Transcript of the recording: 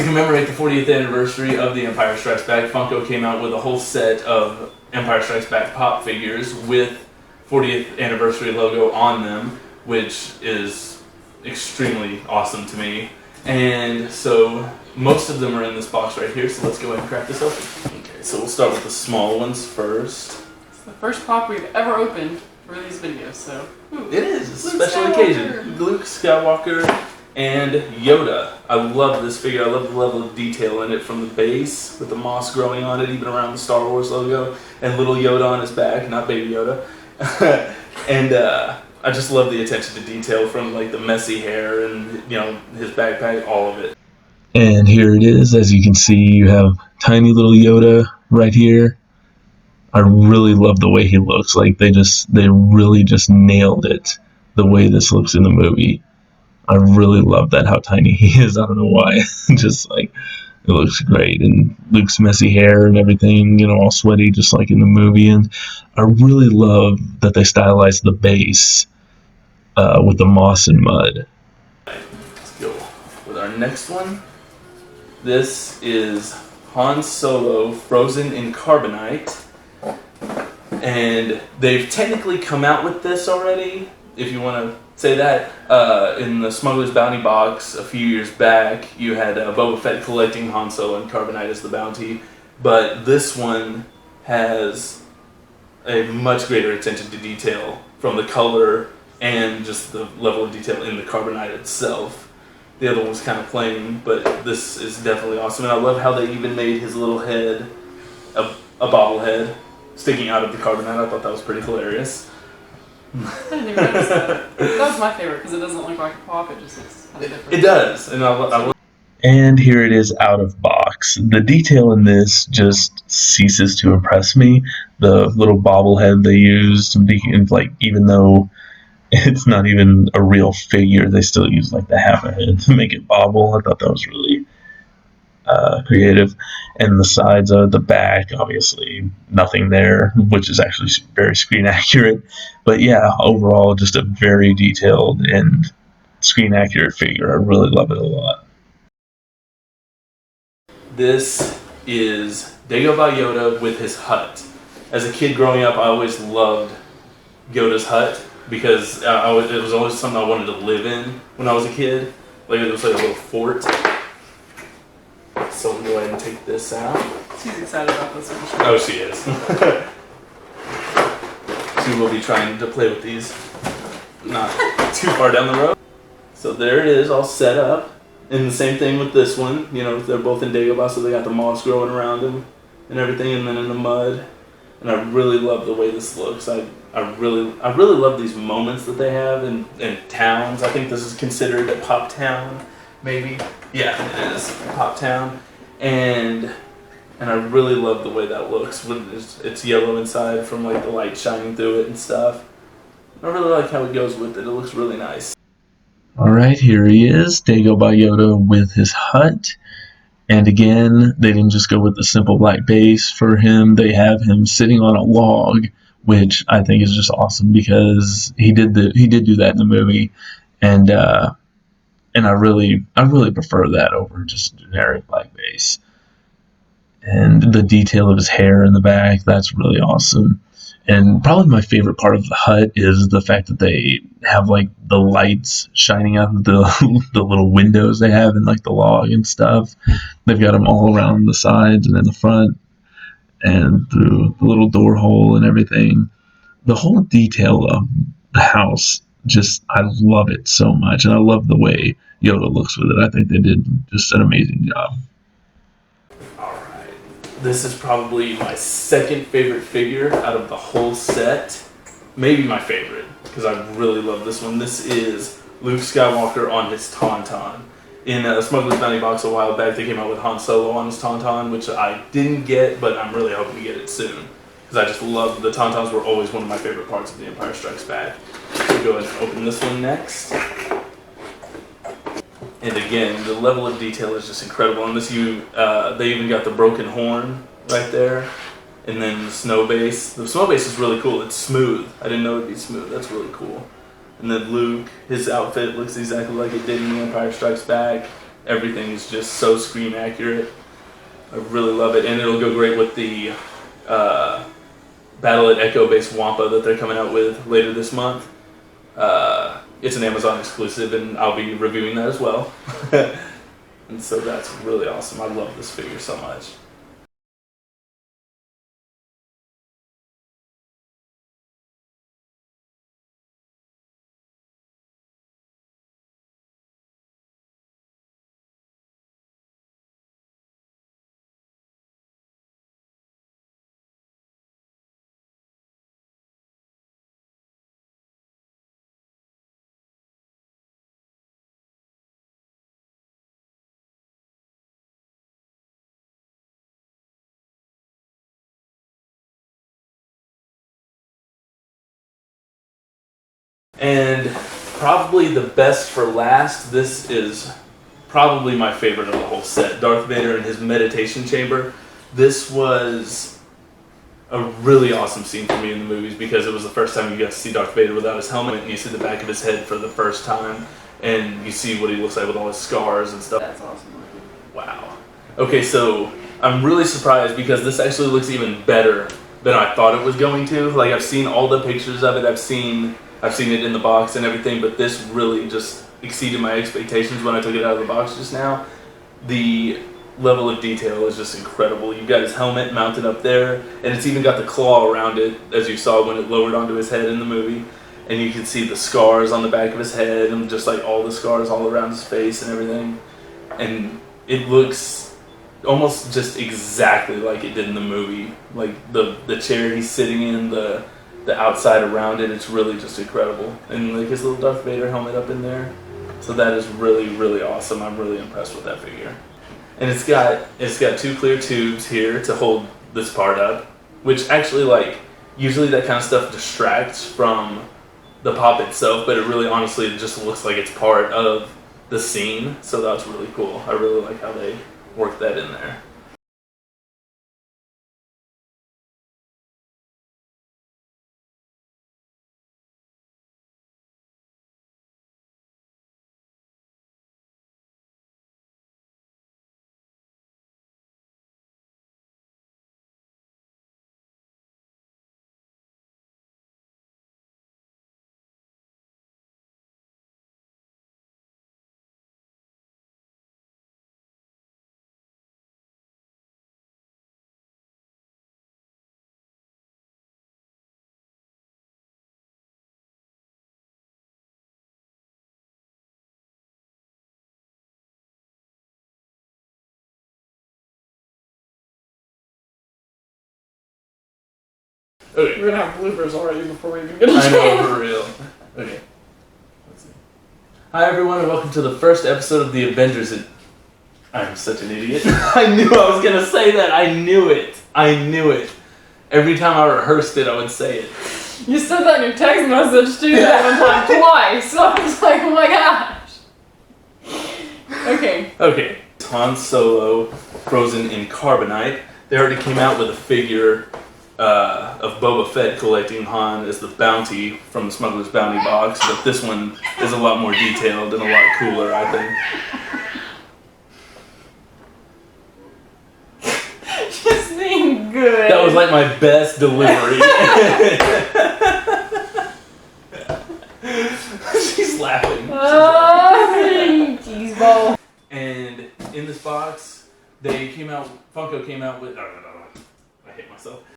commemorate the 40th anniversary of The Empire Strikes Back, Funko came out with a whole set of Empire Strikes Back pop figures with 40th anniversary logo on them, which is extremely awesome to me. And so most of them are in this box right here, so let's go ahead and crack this open. Okay, so we'll start with the small ones first. It's the first pop we've ever opened for these videos, so... Ooh, it is, it's a special occasion. Luke Skywalker and Yoda. I love this figure. I love the level of detail in it, from the base with the moss growing on it, even around the Star Wars logo, and little Yoda on his back, not baby Yoda. And I just love the attention to detail, from like the messy hair and, you know, his backpack, all of it. And here it is. As you can see, you have tiny little Yoda right here. I really love the way he looks. Like they really just nailed it, the way this looks in the movie. I really love that, how tiny he is. I don't know why. Just like, it looks great. And Luke's messy hair and everything, you know, all sweaty, just like in the movie. And I really love that they stylized the base with the moss and mud. Let's go with our next one. This is Han Solo frozen in carbonite. And they've technically come out with this already, if you want to say that. In the Smuggler's Bounty box a few years back, you had Boba Fett collecting Han Solo and carbonite as the bounty. But this one has a much greater attention to detail, from the color and just the level of detail in the carbonite itself. The other one was kind of plain, but this is definitely awesome. And I love how they even made his little head a bobblehead sticking out of the carbonite. I thought that was pretty hilarious. I didn't even notice that. That was my favorite, because it doesn't look like a pop, it just looks kind of different. It does, and I And here it is out of box. The detail in this just ceases to impress me. The little bobblehead they used, like, even though it's not even a real figure, they still use like the half a head to make it bobble. I thought that was really creative. And the sides of the back, obviously nothing there, which is actually very screen accurate. But yeah, overall just a very detailed and screen accurate figure. I really love it a lot. This is Dagobah Yoda with his hut. As a kid growing up, I always loved Yoda's hut, because it was always something I wanted to live in when I was a kid. Like, it was like a little fort. So we'll go ahead and take this out. She's excited about this one. Oh, she is. She will be trying to play with these not too far down the road. So there it is, all set up. And the same thing with this one. You know, they're both in Dagobah, so they got the moss growing around them and everything, and then in the mud. And I really love the way this looks. I really love these moments that they have in towns. I think this is considered a pop town, maybe. Yeah, it is a pop town. And I really love the way that looks. It's yellow inside from like the light shining through it and stuff. I really like how it goes with it. It looks really nice. Alright, here he is, Dagobah Yoda with his hut. And again, they didn't just go with the simple black base for him. They have him sitting on a log, which I think is just awesome, because he did do that in the movie, and I really prefer that over just generic black base. And the detail of his hair in the back, that's really awesome. And probably my favorite part of the hut is the fact that they have like the lights shining out of the little windows they have in like the log and stuff. They've got them all around the sides and in the front and through the little door hole and everything. The whole detail of the house, just, I love it so much. And I love the way Yoda looks with it. I think they did just an amazing job. This is probably my second favorite figure out of the whole set. Maybe my favorite, because I really love this one. This is Luke Skywalker on his Tauntaun. In a Smuggler's Bounty box a while back, they came out with Han Solo on his Tauntaun, which I didn't get, but I'm really hoping to get it soon. Because I just love, the Tauntauns were always one of my favorite parts of The Empire Strikes Back. We'll go ahead and open this one next. And again, the level of detail is just incredible. On this, they even got the broken horn right there, and then the snow base. The snow base is really cool. It's smooth. I didn't know it'd be smooth. That's really cool. And then Luke, his outfit looks exactly like it did in The Empire Strikes Back. Everything is just so screen accurate. I really love it, and it'll go great with the Battle at Echo based Wampa that they're coming out with later this month. It's an Amazon exclusive, and I'll be reviewing that as well. And so that's really awesome. I love this figure so much. And probably the best for last, this is probably my favorite of the whole set. Darth Vader in his meditation chamber. This was a really awesome scene for me in the movies because it was the first time you got to see Darth Vader without his helmet, and you see the back of his head for the first time, and you see what he looks like with all his scars and stuff. That's awesome. Wow. Okay, so I'm really surprised because this actually looks even better than I thought it was going to. Like, I've seen all the pictures of it, I've seen it in the box and everything, but this really just exceeded my expectations when I took it out of the box just now. The level of detail is just incredible. You've got his helmet mounted up there, and it's even got the claw around it, as you saw when it lowered onto his head in the movie. And you can see the scars on the back of his head, and just like all the scars all around his face and everything. And it looks almost just exactly like it did in the movie. Like the chair he's sitting in, the outside around it, it's really just incredible. And like his little Darth Vader helmet up in there. So that is really, really awesome. I'm really impressed with that figure. And it's got two clear tubes here to hold this part up, which actually, like, usually that kind of stuff distracts from the pop itself, but it really honestly it just looks like it's part of the scene. So that's really cool. I really like how they work that in there. Okay. We're gonna have bloopers already before we even get into I know, for real. Okay. Let's see. Hi everyone, and welcome to the first episode of the Avengers. I'm such an idiot. I knew I was gonna say that. I knew it. Every time I rehearsed it, I would say it. You said that in your text message too that one time twice. So I was like, oh my gosh. Okay. Han Solo, frozen in carbonite. They already came out with a figure of Boba Fett collecting Han as the bounty from the Smuggler's Bounty box, but this one is a lot more detailed and a lot cooler, I think. Just being good. That was like my best delivery. She's laughing. Cheese ball. And in this box, Funko came out with, I hate myself.